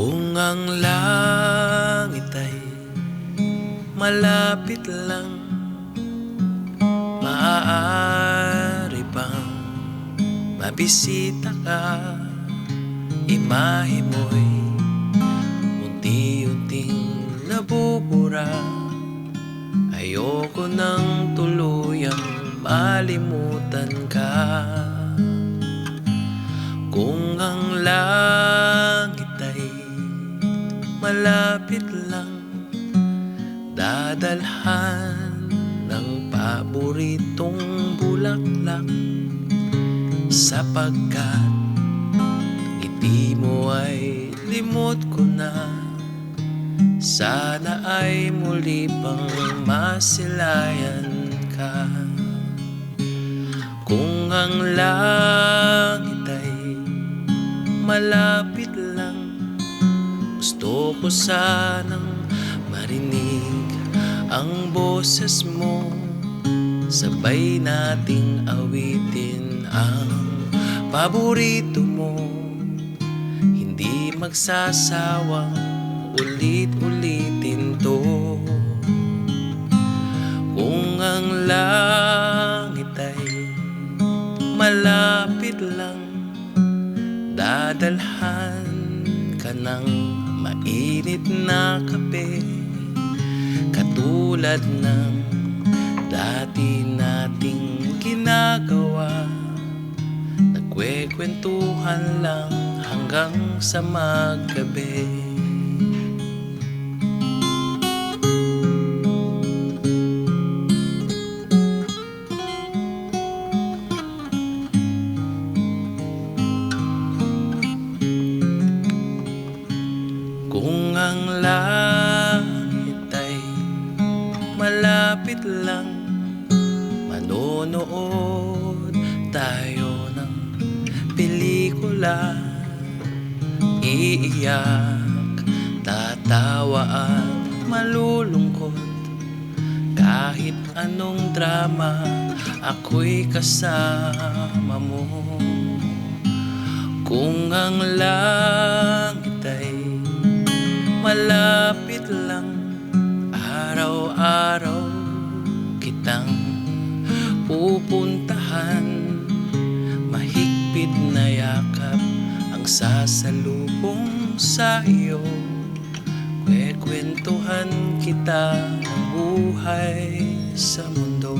Kung ang langit ay malapit lang, maaari bang mabisita ka? Imahe mo'y unti-unting nabubura. Ayoko nang tuluyang malimutan ka. Kung ang langit ay malapit lang, dadalhan ng paboritong bulaklak, sapagkat ngiti mo ay limot ko na. Sana ay muli pang masilayan ka. Kung ang langit ay malapit lang, gusto ko sanang marinig ang boses mo. Sabay nating awitin ang paborito mo. Hindi magsasawang ulit-ulitin to. Kung ang langit ay malapit lang, dadalhan ka ng mainit na kape, katulad ng dati nating ginagawa. Nagkwekwentuhan lang hanggang sa maggabi. Kung ang langit ay malapit lang, manonood tayo ng pelikula. Iiyak, tatawa at malulungkot. Kahit anong drama, ako'y kasama mo. Kung ang langit ay malapit lang, araw-araw kitang pupuntahan. Mahigpit na yakap ang sasalubong sa iyo. Kwekwentuhan kita ng buhay sa mundo.